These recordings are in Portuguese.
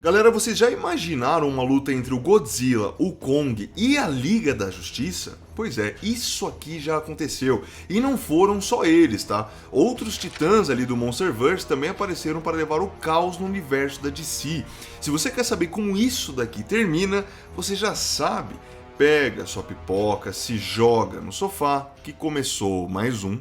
Galera, vocês já imaginaram uma luta entre o Godzilla, o Kong e a Liga da Justiça? Pois é, isso aqui já aconteceu. E não foram só eles, tá? Outros titãs ali do Monsterverse também apareceram para levar o caos no universo da DC. Se você quer saber como isso daqui termina, você já sabe. Pega sua pipoca, se joga no sofá, que começou mais um.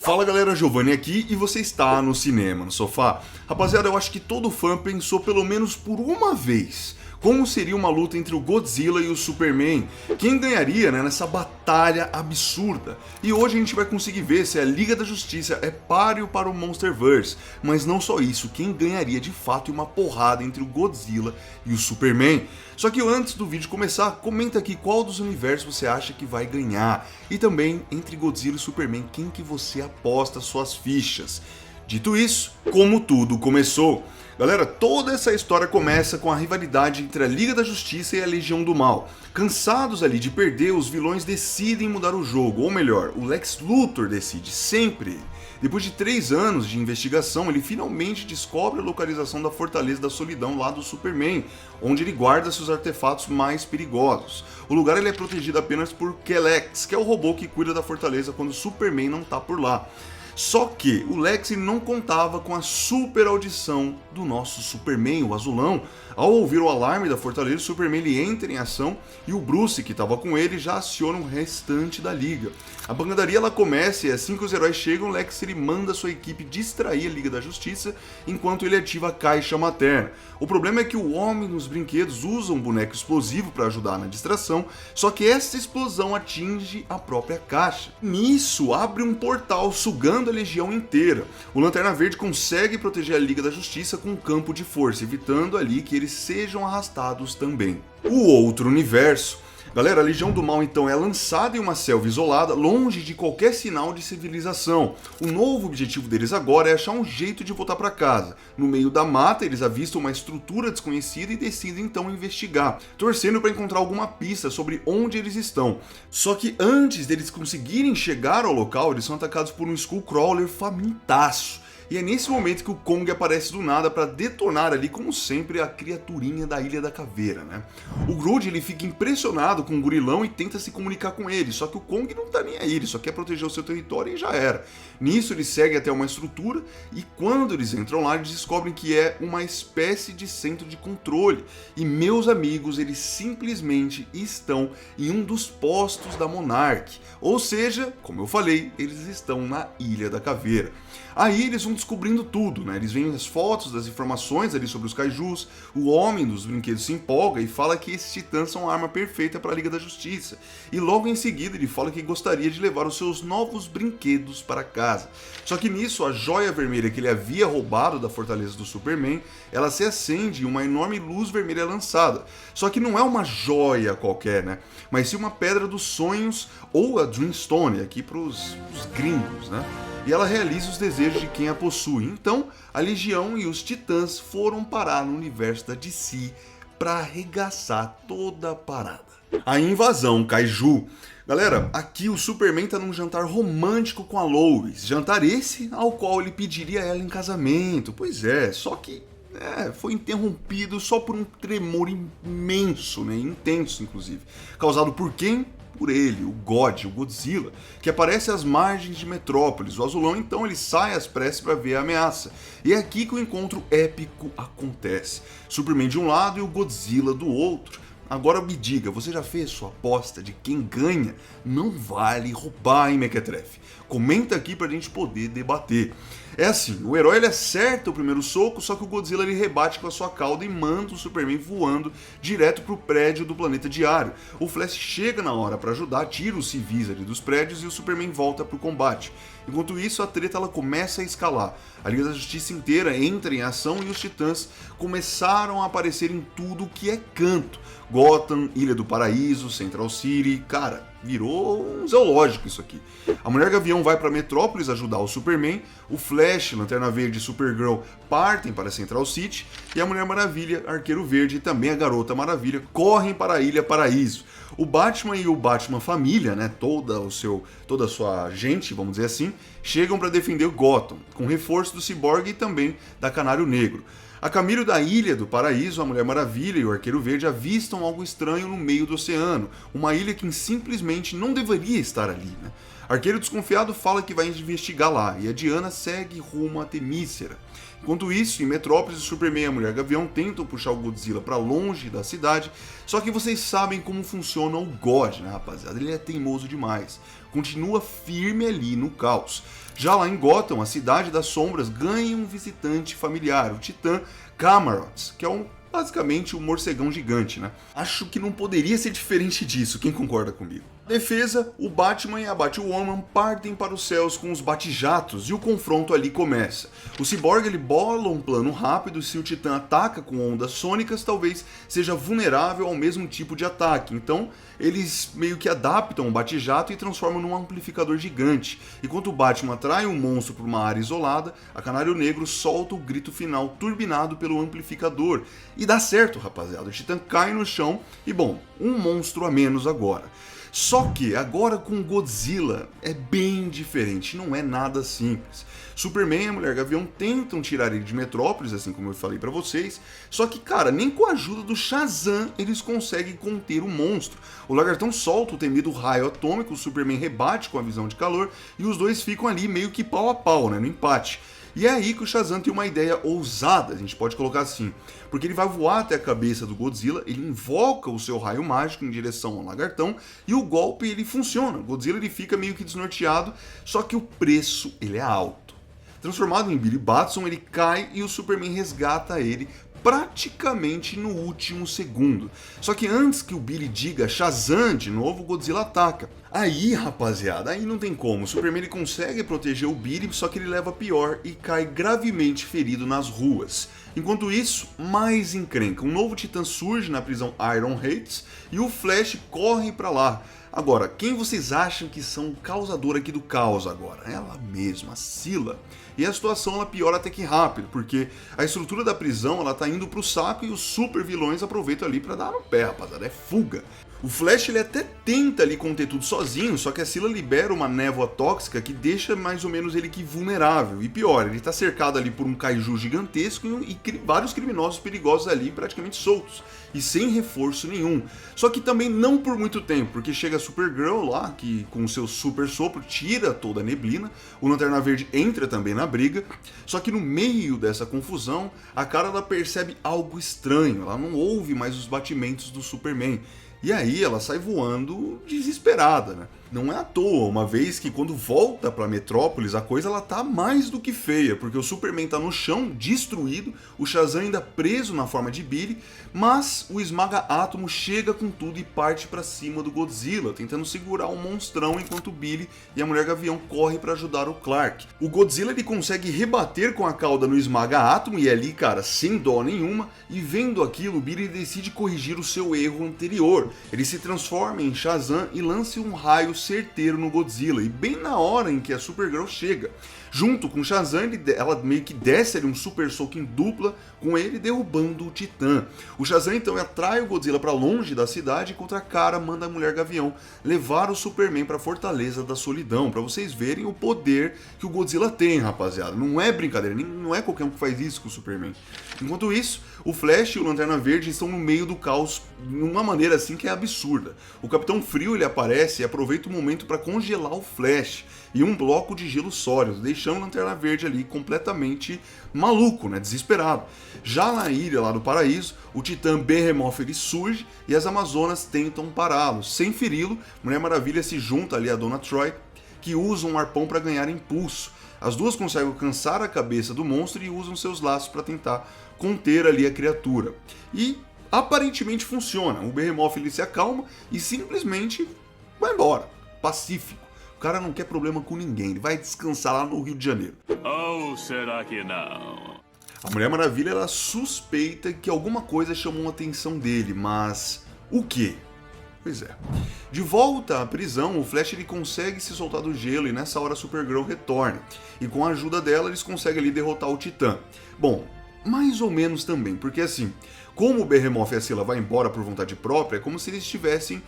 Fala galera, Giovanni aqui e você está no Cinema no Sofá. Rapaziada, eu acho que todo fã pensou pelo menos por uma vez como seria uma luta entre o Godzilla e o Superman. Quem ganharia, né, nessa batalha absurda? E hoje a gente vai conseguir ver se a Liga da Justiça é páreo para o Monsterverse. Mas não só isso, quem ganharia de fato em uma porrada entre o Godzilla e o Superman. Só que antes do vídeo começar, comenta aqui qual dos universos você acha que vai ganhar. E também, entre Godzilla e Superman, quem que você aposta suas fichas. Dito isso, como tudo começou? Galera, toda essa história começa com a rivalidade entre a Liga da Justiça e a Legião do Mal. Cansados ali de perder, os vilões decidem mudar o jogo, ou melhor, o Lex Luthor decide, sempre. Depois de 3 anos de investigação, ele finalmente descobre a localização da Fortaleza da Solidão lá do Superman, onde ele guarda seus artefatos mais perigosos. O lugar ele é protegido apenas por Kelex, que é o robô que cuida da fortaleza quando o Superman não está por lá. Só que o Lex não contava com a super audição do nosso Superman, o Azulão. Ao ouvir o alarme da fortaleza, o Superman ele entra em ação e o Bruce, que estava com ele, já aciona o restante da liga. A pancadaria ela começa e assim que os heróis chegam, o Lex ele manda sua equipe distrair a Liga da Justiça enquanto ele ativa a caixa materna. O problema é que o homem nos brinquedos usa um boneco explosivo para ajudar na distração, só que essa explosão atinge a própria caixa. Nisso, abre um portal sugando a Legião inteira. O Lanterna Verde consegue proteger a Liga da Justiça com um campo de força, evitando ali que eles sejam arrastados também. O outro universo. Galera, a Legião do Mal então é lançada em uma selva isolada, longe de qualquer sinal de civilização. O novo objetivo deles agora é achar um jeito de voltar para casa. No meio da mata, eles avistam uma estrutura desconhecida e decidem então investigar, torcendo para encontrar alguma pista sobre onde eles estão. Só que antes deles conseguirem chegar ao local, eles são atacados por um Skullcrawler famintaço. E é nesse momento que o Kong aparece do nada para detonar ali, como sempre, a criaturinha da Ilha da Caveira, né? O Groot ele fica impressionado com o gorilão e tenta se comunicar com ele, só que o Kong não tá nem aí, ele só quer proteger o seu território e já era. Nisso eles seguem até uma estrutura e quando eles entram lá eles descobrem que é uma espécie de centro de controle. E meus amigos, eles simplesmente estão em um dos postos da Monarch, ou seja, como eu falei, eles estão na Ilha da Caveira. Aí eles vão descobrindo tudo, né? Eles veem as fotos, das informações ali sobre os kaijus, o homem dos brinquedos se empolga e fala que esses titãs são a arma perfeita para a Liga da Justiça. E logo em seguida ele fala que gostaria de levar os seus novos brinquedos para casa. Só que nisso, a joia vermelha que ele havia roubado da fortaleza do Superman, ela se acende e uma enorme luz vermelha é lançada. Só que não é uma joia qualquer, né? Mas sim uma pedra dos sonhos ou a Dreamstone, aqui para os gringos, né? E ela realiza os desejos de quem a possui. Então, a Legião e os Titãs foram parar no universo da DC para arregaçar toda a parada. A invasão Kaiju. Galera, aqui o Superman tá num jantar romântico com a Lois. Jantar esse ao qual ele pediria ela em casamento. Pois é, só que foi interrompido só por um tremor imenso, né, intenso inclusive. Causado por quem? Por ele, o Godzilla, que aparece às margens de Metrópolis. O Azulão então ele sai às pressas para ver a ameaça. E é aqui que o encontro épico acontece. Superman de um lado e o Godzilla do outro. Agora me diga, você já fez sua aposta de quem ganha? Não vale roubar, hein, Mequetrefe? Comenta aqui pra gente poder debater. É assim, o herói ele acerta o primeiro soco, só que o Godzilla ele rebate com a sua cauda e manda o Superman voando direto pro prédio do planeta diário. O Flash chega na hora para ajudar, tira os civis ali dos prédios e o Superman volta pro combate. Enquanto isso, a treta ela começa a escalar. A Liga da Justiça inteira entra em ação e os Titãs começaram a aparecer em tudo que é canto. Gotham, Ilha do Paraíso, Central City, cara, virou um zoológico isso aqui. A Mulher Gavião vai para Metrópolis ajudar o Superman, o Flash, Lanterna Verde e Supergirl partem para Central City e a Mulher Maravilha, Arqueiro Verde e também a Garota Maravilha correm para a Ilha Paraíso. O Batman e o Batman Família, né, toda a sua gente, vamos dizer assim, chegam para defender o Gotham, com reforço do Cyborg e também da Canário Negro. A caminho da Ilha do Paraíso, a Mulher Maravilha e o Arqueiro Verde avistam algo estranho no meio do oceano, uma ilha que simplesmente não deveria estar ali, né? Arqueiro desconfiado fala que vai investigar lá, e a Diana segue rumo a Temícera. Enquanto isso, em Metrópolis, o Superman e a Mulher Gavião tentam puxar o Godzilla para longe da cidade, só que vocês sabem como funciona o God, né, rapaziada? Ele é teimoso demais, continua firme ali no caos. Já lá em Gotham, a Cidade das Sombras ganha um visitante familiar, o Titã Camarot, que é basicamente um morcegão gigante, né? Acho que não poderia ser diferente disso, quem concorda comigo? Defesa, o Batman e a Batwoman partem para os céus com os bate-jatos e o confronto ali começa. O Cyborg ele bola um plano rápido e se o Titã ataca com ondas sônicas, talvez seja vulnerável ao mesmo tipo de ataque. Então, eles meio que adaptam o bate-jato e transformam num amplificador gigante. Enquanto o Batman atrai um monstro para uma área isolada, a Canário Negro solta o grito final turbinado pelo amplificador. E dá certo, rapaziada. O Titã cai no chão e, bom, um monstro a menos agora. Só que agora com Godzilla é bem diferente, não é nada simples. Superman e a Mulher Gavião tentam tirar ele de Metrópolis, assim como eu falei pra vocês, só que, cara, nem com a ajuda do Shazam eles conseguem conter o monstro. O Lagartão solta o temido raio atômico, o Superman rebate com a visão de calor e os dois ficam ali meio que pau a pau, né, no empate. E é aí que o Shazam tem uma ideia ousada, a gente pode colocar assim, porque ele vai voar até a cabeça do Godzilla, ele invoca o seu raio mágico em direção ao Lagartão e o golpe ele funciona. O Godzilla ele fica meio que desnorteado, só que o preço ele é alto. Transformado em Billy Batson, ele cai e o Superman resgata ele praticamente no último segundo. Só que antes que o Billy diga Shazam de novo, o Godzilla ataca. Aí, rapaziada, aí não tem como. O Superman ele consegue proteger o Billy, só que ele leva pior e cai gravemente ferido nas ruas. Enquanto isso, mais encrenca. Um novo Titã surge na prisão Iron Heights e o Flash corre pra lá. Agora, quem vocês acham que são o causador aqui do caos agora? Ela mesma, a Scylla. E a situação ela piora até que rápido, porque a estrutura da prisão ela tá indo pro saco e os super vilões aproveitam ali pra dar no pé, rapaziada, é fuga. O Flash ele até tenta ali conter tudo sozinho, só que a Scylla libera uma névoa tóxica que deixa mais ou menos ele que vulnerável. E pior, ele tá cercado ali por um kaiju gigantesco e vários criminosos perigosos ali praticamente soltos e sem reforço nenhum. Só que também não por muito tempo, porque chega a Supergirl lá, que com o seu super sopro tira toda a neblina, o Lanterna Verde entra também na briga, só que no meio dessa confusão, a cara ela percebe algo estranho, ela não ouve mais os batimentos do Superman. E aí ela sai voando desesperada, né? Não é à toa, uma vez que quando volta pra Metrópolis a coisa ela tá mais do que feia, porque o Superman tá no chão, destruído, o Shazam ainda preso na forma de Billy, mas o Esmaga-Átomo chega com tudo e parte pra cima do Godzilla, tentando segurar o monstrão enquanto o Billy e a Mulher Gavião correm pra ajudar o Clark. O Godzilla ele consegue rebater com a cauda no Esmaga-Átomo e ali, cara, sem dó nenhuma, e vendo aquilo, o Billy decide corrigir o seu erro anterior. Ele se transforma em Shazam e lança um raio certeiro no Godzilla, e bem na hora em que a Supergirl chega. Junto com o Shazam, ela meio que desce ali um super soco em dupla com ele, derrubando o Titã. O Shazam então atrai o Godzilla para longe da cidade e contra a cara manda a Mulher Gavião levar o Superman para a Fortaleza da Solidão, para vocês verem o poder que o Godzilla tem, rapaziada. Não é brincadeira, não é qualquer um que faz isso com o Superman. Enquanto isso, o Flash e o Lanterna Verde estão no meio do caos de uma maneira assim que é absurda. O Capitão Frio ele aparece e aproveita o momento para congelar o Flash e um bloco de gelo sólido, deixando o Lanterna Verde ali completamente maluco, né, desesperado. Já na ilha lá do Paraíso, o Titã Behemoth ele surge e as Amazonas tentam pará-lo. Sem feri-lo, Mulher Maravilha se junta ali a Donna Troy, que usa um arpão para ganhar impulso. As duas conseguem alcançar a cabeça do monstro e usam seus laços para tentar conter ali a criatura. E aparentemente funciona. O Behemoth ele se acalma e simplesmente vai embora, pacífico. O cara não quer problema com ninguém, ele vai descansar lá no Rio de Janeiro. Ou será que não? A Mulher Maravilha ela suspeita que alguma coisa chamou a atenção dele, mas O quê? Pois é. De volta à prisão, o Flash ele consegue se soltar do gelo e nessa hora a Supergirl retorna. E com a ajuda dela eles conseguem ali derrotar o Titã. Bom, mais ou menos também, porque assim, como o Behemoth e a Scylla vai embora por vontade própria, é como se eles estivessem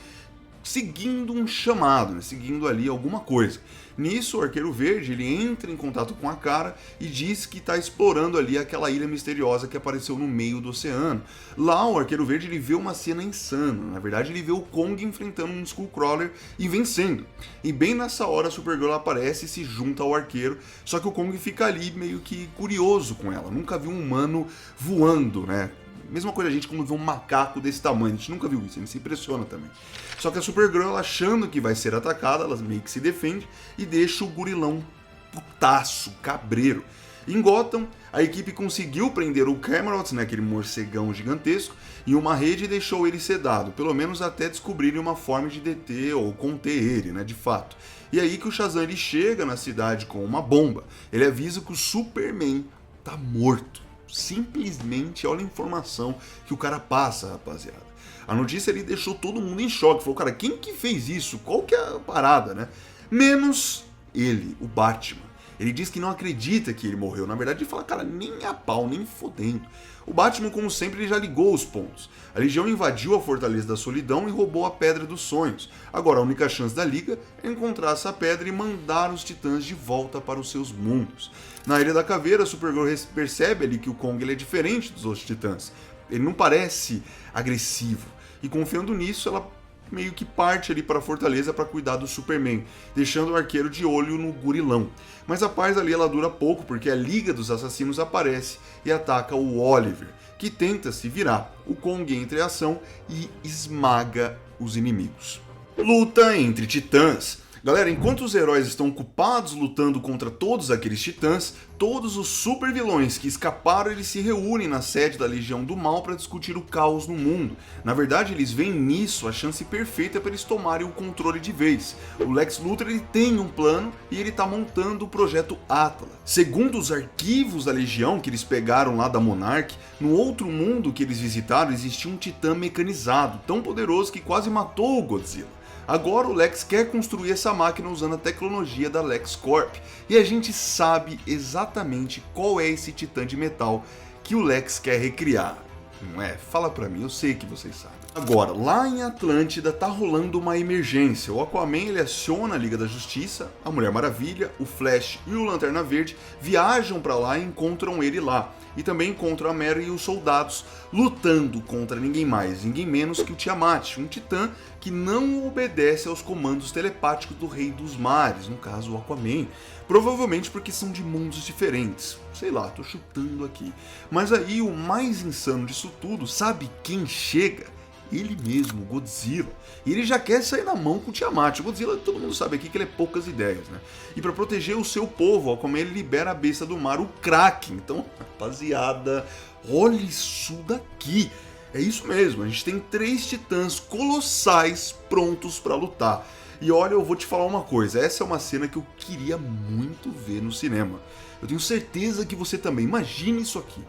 seguindo um chamado, né? Seguindo ali alguma coisa. Nisso, o Arqueiro Verde ele entra em contato com a Kara e diz que está explorando ali aquela ilha misteriosa que apareceu no meio do oceano. Lá, o Arqueiro Verde ele vê uma cena insana. Na verdade, ele vê o Kong enfrentando um Skullcrawler e vencendo. E bem nessa hora, a Supergirl aparece e se junta ao Arqueiro, só que o Kong fica ali meio que curioso com ela. Nunca viu um humano voando, né? Mesma coisa a gente quando vê um macaco desse tamanho, a gente nunca viu isso, a gente se impressiona também. Só que a Supergirl, achando que vai ser atacada, ela meio que se defende e deixa o gurilão putaço, cabreiro. Em Gotham, a equipe conseguiu prender o Camelot, né, aquele morcegão gigantesco, em uma rede e deixou ele sedado, pelo menos até descobrirem uma forma de deter ou conter ele, né, de fato. E aí que o Shazam ele chega na cidade com uma bomba, ele avisa que o Superman tá morto. Simplesmente olha a informação que o cara passa, rapaziada. A notícia ali deixou todo mundo em choque. Falou, cara, quem que fez isso? Qual que é a parada, né? Menos ele, o Batman. Ele diz que não acredita que ele morreu. Na verdade, ele fala, cara, nem a pau, nem fodendo. O Batman, como sempre, ele já ligou os pontos. A Legião invadiu a Fortaleza da Solidão e roubou a Pedra dos Sonhos. Agora, a única chance da Liga é encontrar essa pedra e mandar os Titãs de volta para os seus mundos. Na Ilha da Caveira, a Supergirl percebe ali que o Kong ele é diferente dos outros Titãs. Ele não parece agressivo. E confiando nisso, ela meio que parte ali para a Fortaleza para cuidar do Superman, deixando o Arqueiro de olho no gurilão. Mas a paz ali ela dura pouco, porque a Liga dos Assassinos aparece e ataca o Oliver, que tenta se virar. O Kong entra em ação e esmaga os inimigos. Luta entre titãs. Galera, enquanto os heróis estão ocupados lutando contra todos aqueles titãs, todos os super vilões que escaparam eles se reúnem na sede da Legião do Mal para discutir o caos no mundo. Na verdade, eles veem nisso a chance perfeita para eles tomarem o controle de vez. O Lex Luthor ele tem um plano e ele está montando o projeto Atlas. Segundo os arquivos da Legião que eles pegaram lá da Monarch, no outro mundo que eles visitaram existia um titã mecanizado, tão poderoso que quase matou o Godzilla. Agora o Lex quer construir essa máquina usando a tecnologia da LexCorp, e a gente sabe exatamente qual é esse titã de metal que o Lex quer recriar. Não é? Fala pra mim, eu sei que vocês sabem. Agora, lá em Atlântida tá rolando uma emergência. O Aquaman ele aciona a Liga da Justiça, a Mulher Maravilha, o Flash e o Lanterna Verde viajam pra lá e encontram ele lá. E também encontram a Mary e os soldados lutando contra ninguém mais, ninguém menos que o Tiamat, um titã que não obedece aos comandos telepáticos do Rei dos Mares, no caso o Aquaman. Provavelmente porque são de mundos diferentes. Sei lá, tô chutando aqui. Mas aí o mais insano disso tudo, sabe quem chega? Ele mesmo, o Godzilla. E ele já quer sair na mão com o Tiamat. O Godzilla, todo mundo sabe aqui que ele é poucas ideias, né? E para proteger o seu povo, ó, como ele libera a besta do mar, o Kraken. Então, rapaziada, olha isso daqui. É isso mesmo, a gente tem 3 titãs colossais prontos para lutar. E olha, eu vou te falar uma coisa, essa é uma cena que eu queria muito ver no cinema. Eu tenho certeza que você também. Imagine isso aqui.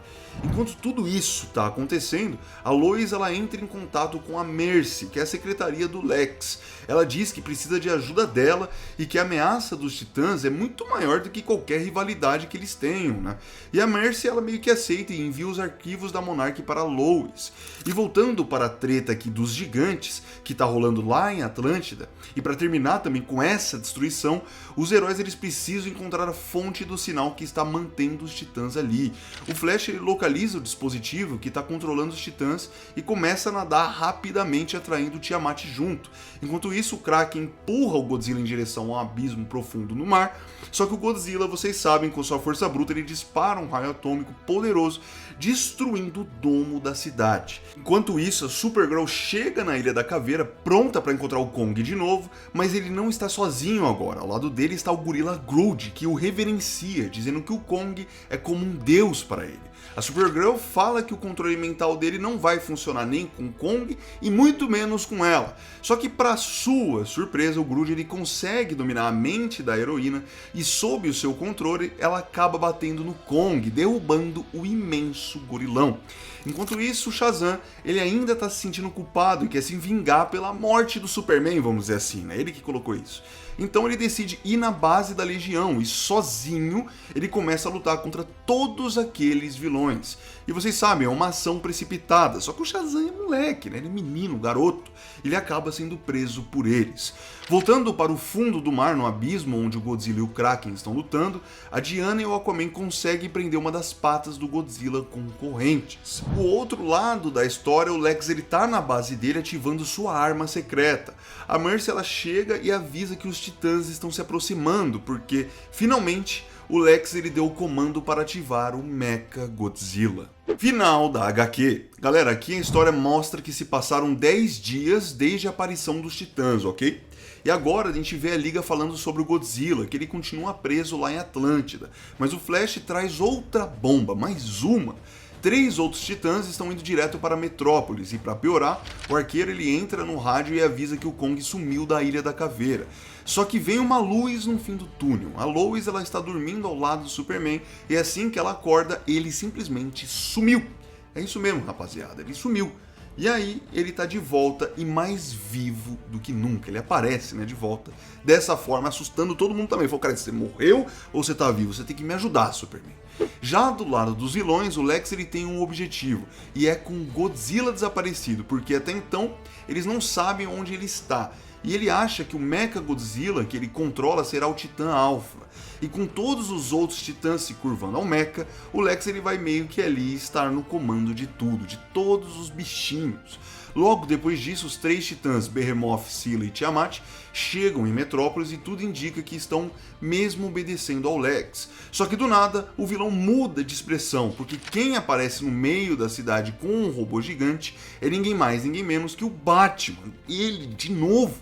Enquanto tudo isso está acontecendo, a Lois ela entra em contato com a Mercy, que é a secretaria do Lex. Ela diz que precisa de ajuda dela e que a ameaça dos titãs é muito maior do que qualquer rivalidade que eles tenham, né? E a Mercy ela meio que aceita e envia os arquivos da Monarch para a Lois. E voltando para a treta aqui dos gigantes, que está rolando lá em Atlântida, e para terminar também com essa destruição, os heróis eles precisam encontrar a fonte do sinal que está mantendo os titãs ali. O Flash ele localiza o dispositivo que está controlando os titãs e começa a nadar rapidamente atraindo o Tiamat junto. Enquanto isso, o Kraken empurra o Godzilla em direção a um abismo profundo no mar, só que o Godzilla, vocês sabem, com sua força bruta, ele dispara um raio atômico poderoso, destruindo o domo da cidade. Enquanto isso, a Supergirl chega na Ilha da Caveira, pronta para encontrar o Kong de novo, mas ele não está sozinho agora. Ao lado dele está o gorila Grodd, que o reverencia, dizendo dizendo que o Kong é como um deus para ele. A Supergirl fala que o controle mental dele não vai funcionar nem com Kong e muito menos com ela. Só que para sua surpresa, o Groot ele consegue dominar a mente da heroína e sob o seu controle, ela acaba batendo no Kong, derrubando o imenso gorilão. Enquanto isso, o Shazam, ele ainda está se sentindo culpado e quer se vingar pela morte do Superman, vamos dizer assim, né? Ele que colocou isso. Então ele decide ir na base da Legião e sozinho ele começa a lutar contra todos aqueles vilões. E vocês sabem, é uma ação precipitada, só que o Shazam é moleque, né? Ele é menino, garoto, ele acaba sendo preso por eles. Voltando para o fundo do mar, no abismo onde o Godzilla e o Kraken estão lutando, a Diana e o Aquaman conseguem prender uma das patas do Godzilla com correntes. O outro lado da história, o Lex ele tá na base dele ativando sua arma secreta. A Mercy ela chega e avisa que os Titãs estão se aproximando, porque finalmente o Lex ele deu o comando para ativar o Mecha Godzilla. Final da HQ. Galera, aqui a história mostra que se passaram 10 dias desde a aparição dos Titãs, ok? E agora a gente vê a Liga falando sobre o Godzilla, que ele continua preso lá em Atlântida. Mas o Flash traz outra bomba, mais uma. 3 outros Titãs estão indo direto para Metrópolis e, para piorar, o Arqueiro ele entra no rádio e avisa que o Kong sumiu da Ilha da Caveira. Só que vem uma luz no fim do túnel. A Lois ela está dormindo ao lado do Superman e assim que ela acorda, ele simplesmente sumiu. É isso mesmo, rapaziada, ele sumiu. E aí ele tá de volta e mais vivo do que nunca. Ele aparece, né, de volta, dessa forma, assustando todo mundo também. Falou, cara, você morreu ou você tá vivo? Você tem que me ajudar, Superman. Já do lado dos vilões, o Lex ele tem um objetivo, e é com Godzilla desaparecido, porque até então eles não sabem onde ele está. E ele acha que o Mecha Godzilla que ele controla será o Titã Alpha. E com todos os outros titãs se curvando ao Mecha, o Lex ele vai meio que ali estar no comando de tudo, de todos os bichinhos. Logo depois disso, os 3 titãs, Behemoth, Scylla e Tiamat, chegam em Metrópolis e tudo indica que estão mesmo obedecendo ao Lex. Só que do nada, o vilão muda de expressão, porque quem aparece no meio da cidade com um robô gigante é ninguém mais, ninguém menos que o Batman. Ele, de novo,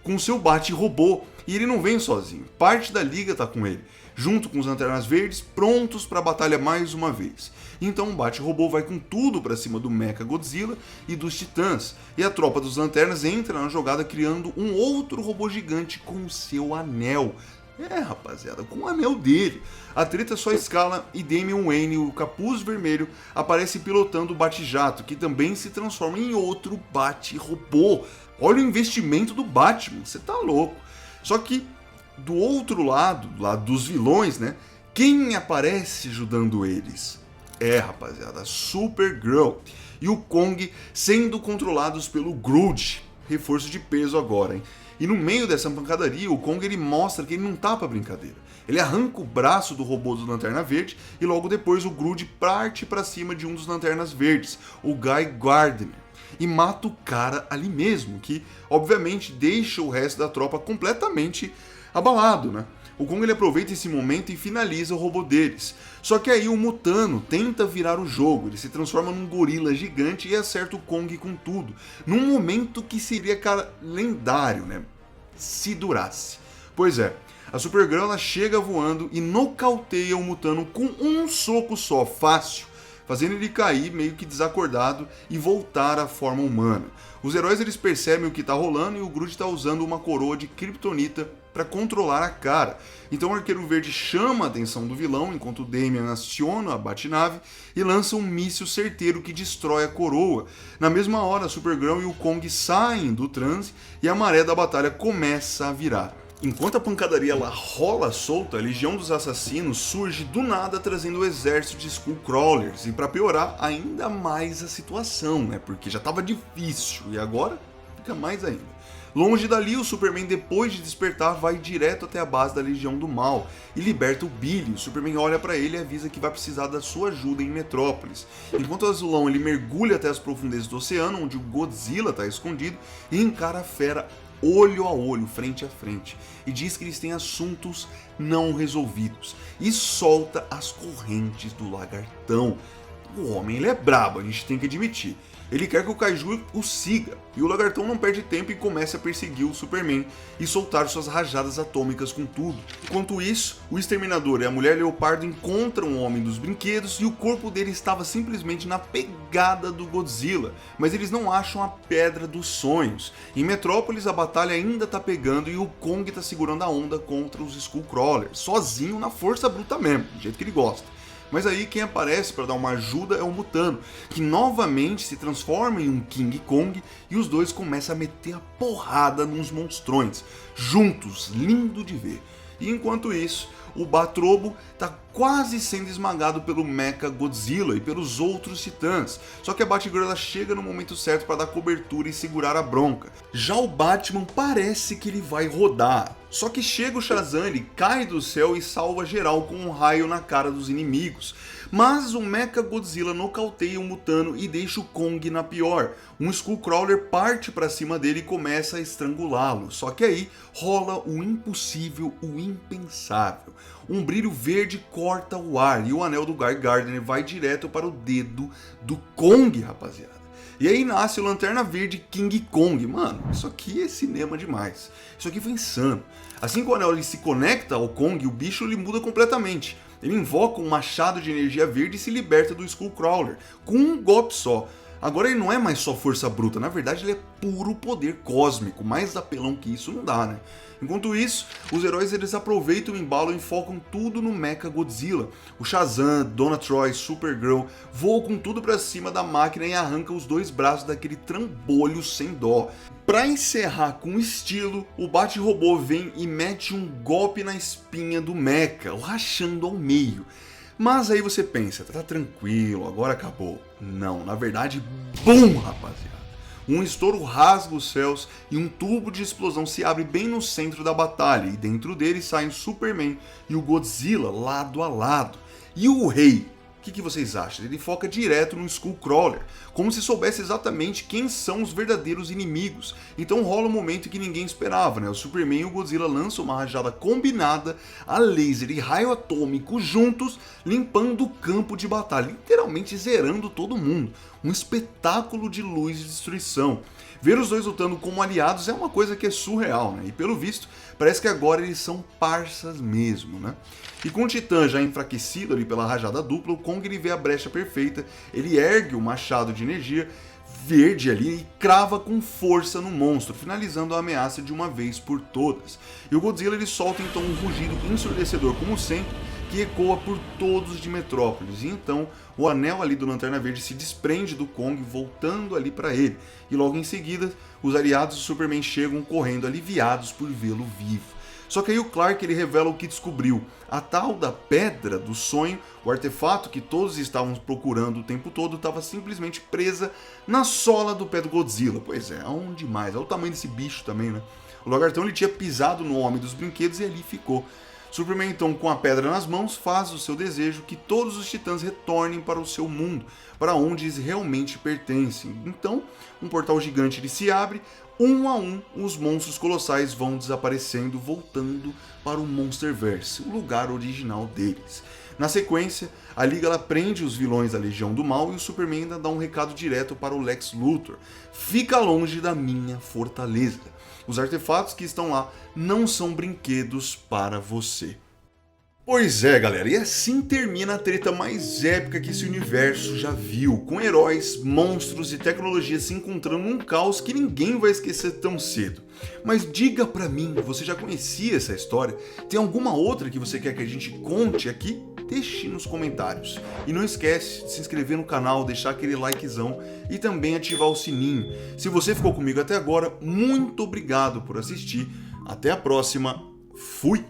com o seu Bat-Robô. E ele não vem sozinho, parte da Liga tá com ele, junto com os Lanternas Verdes, prontos para a batalha mais uma vez. Então o Bat-Robô vai com tudo para cima do Mecha Godzilla e dos Titãs, e a tropa dos Lanternas entra na jogada criando um outro robô gigante com o seu anel. É, rapaziada, com o anel dele. A treta só escala e Damian Wayne, o Capuz Vermelho, aparece pilotando o Bate-Jato, que também se transforma em outro Bate-Robô. Olha o investimento do Batman, você tá louco. Só que do outro lado, do lado dos vilões, né? Quem aparece ajudando eles? É, rapaziada, a Supergirl e o Kong sendo controlados pelo Groot. Reforço de peso agora, hein? E no meio dessa pancadaria, o Kong ele mostra que ele não tá pra brincadeira. Ele arranca o braço do robô do Lanterna Verde e logo depois o Groot parte pra cima de um dos Lanternas Verdes, o Guy Gardner. E mata o cara ali mesmo, que obviamente deixa o resto da tropa completamente abalado, né? O Kong ele aproveita esse momento e finaliza o robô deles. Só que aí o Mutano tenta virar o jogo, ele se transforma num gorila gigante e acerta o Kong com tudo. Num momento que seria, cara, lendário, né? Se durasse. Pois é, a Supergirl ela chega voando e nocauteia o Mutano com um soco só, fácil, fazendo ele cair meio que desacordado e voltar à forma humana. Os heróis eles percebem o que está rolando e o Groot está usando uma coroa de kryptonita para controlar a cara. Então o Arqueiro Verde chama a atenção do vilão enquanto o Damian aciona a Batnave e lança um míssil certeiro que destrói a coroa. Na mesma hora, a Supergirl e o Kong saem do transe e a maré da batalha começa a virar. Enquanto a pancadaria ela rola solta, a Legião dos Assassinos surge do nada trazendo o exército de Skullcrawlers e para piorar ainda mais a situação, né? Porque já estava difícil e agora fica mais ainda. Longe dali, o Superman, depois de despertar, vai direto até a base da Legião do Mal e liberta o Billy. O Superman olha para ele e avisa que vai precisar da sua ajuda em Metrópolis. Enquanto o Azulão ele mergulha até as profundezas do oceano, onde o Godzilla está escondido, e encara a fera olho a olho, frente a frente, e diz que eles têm assuntos não resolvidos, e solta as correntes do lagartão. O homem ele é brabo, a gente tem que admitir. Ele quer que o Kaiju o siga, e o Lagartão não perde tempo e começa a perseguir o Superman e soltar suas rajadas atômicas com tudo. Enquanto isso, o Exterminador e a Mulher Leopardo encontram o Homem dos Brinquedos e o corpo dele estava simplesmente na pegada do Godzilla, mas eles não acham a Pedra dos Sonhos. Em Metrópolis, a batalha ainda tá pegando e o Kong tá segurando a onda contra os Skullcrawlers, sozinho na força bruta mesmo, do jeito que ele gosta. Mas aí quem aparece para dar uma ajuda é o Mutano, que novamente se transforma em um King Kong e os dois começam a meter a porrada nos monstrões, juntos, lindo de ver. E enquanto isso, o Batrobo tá quase sendo esmagado pelo Mecha Godzilla e pelos outros titãs, só que a Batgirl ela chega no momento certo para dar cobertura e segurar a bronca. Já o Batman parece que ele vai rodar, só que chega o Shazam, ele cai do céu e salva geral com um raio na cara dos inimigos. Mas o Mecha Godzilla nocauteia o Mutano e deixa o Kong na pior. Um Skullcrawler parte para cima dele e começa a estrangulá-lo. Só que aí rola o impossível, o impensável. Um brilho verde corta o ar e o anel do Guy Gardner vai direto para o dedo do Kong, rapaziada. E aí nasce o Lanterna Verde King Kong. Mano, isso aqui é cinema demais. Isso aqui foi insano. Assim que o anel ele se conecta ao Kong, o bicho ele muda completamente. Ele invoca um machado de energia verde e se liberta do Skullcrawler, com um golpe só. Agora ele não é mais só força bruta, na verdade ele é puro poder cósmico, mais apelão que isso não dá, né? Enquanto isso, os heróis eles aproveitam o embalo e focam tudo no Mecha Godzilla. O Shazam, Donna Troy, Supergirl voam com tudo pra cima da máquina e arrancam os dois braços daquele trambolho sem dó. Pra encerrar com estilo, o Bate-Robô vem e mete um golpe na espinha do Mecha, o rachando ao meio. Mas aí você pensa, tá tranquilo, agora acabou. Não, na verdade, BUM, rapaziada! Um estouro rasga os céus e um tubo de explosão se abre bem no centro da batalha, e dentro dele saem o Superman e o Godzilla lado a lado. E o Rei? O que vocês acham? Ele foca direto no Skullcrawler, como se soubesse exatamente quem são os verdadeiros inimigos. Então rola um momento que ninguém esperava, né? O Superman e o Godzilla lançam uma rajada combinada a laser e raio atômico juntos, limpando o campo de batalha, literalmente zerando todo mundo. Um espetáculo de luz e destruição. Ver os dois lutando como aliados é uma coisa que é surreal, né? E pelo visto, parece que agora eles são parças mesmo, né? E com o Titã já enfraquecido ali pela rajada dupla, o Kong ele vê a brecha perfeita, ele ergue o machado de energia verde ali e crava com força no monstro, finalizando a ameaça de uma vez por todas. E o Godzilla ele solta então um rugido ensurdecedor como sempre, que ecoa por todos de Metrópolis, e então o anel ali do Lanterna Verde se desprende do Kong, voltando ali para ele, e logo em seguida os aliados do Superman chegam correndo aliviados por vê-lo vivo. Só que aí o Clark ele revela o que descobriu, a tal da Pedra do Sonho, o artefato que todos estavam procurando o tempo todo, estava simplesmente presa na sola do pé do Godzilla. Pois é, aonde mais? Olha o tamanho desse bicho também, né? O Lagartão ele tinha pisado no Homem dos Brinquedos e ali ficou. Superman então, com a pedra nas mãos, faz o seu desejo que todos os titãs retornem para o seu mundo, para onde eles realmente pertencem. Então, um portal gigante ele se abre, um a um, os monstros colossais vão desaparecendo, voltando para o Monsterverse, o lugar original deles. Na sequência, a Liga ela prende os vilões da Legião do Mal e o Superman ainda dá um recado direto para o Lex Luthor: fica longe da minha fortaleza. Os artefatos que estão lá não são brinquedos para você. Pois é, galera, e assim termina a treta mais épica que esse universo já viu, com heróis, monstros e tecnologia se encontrando num caos que ninguém vai esquecer tão cedo. Mas diga pra mim, você já conhecia essa história? Tem alguma outra que você quer que a gente conte aqui? Deixe nos comentários. E não esquece de se inscrever no canal, deixar aquele likezão e também ativar o sininho. Se você ficou comigo até agora, muito obrigado por assistir. Até a próxima. Fui!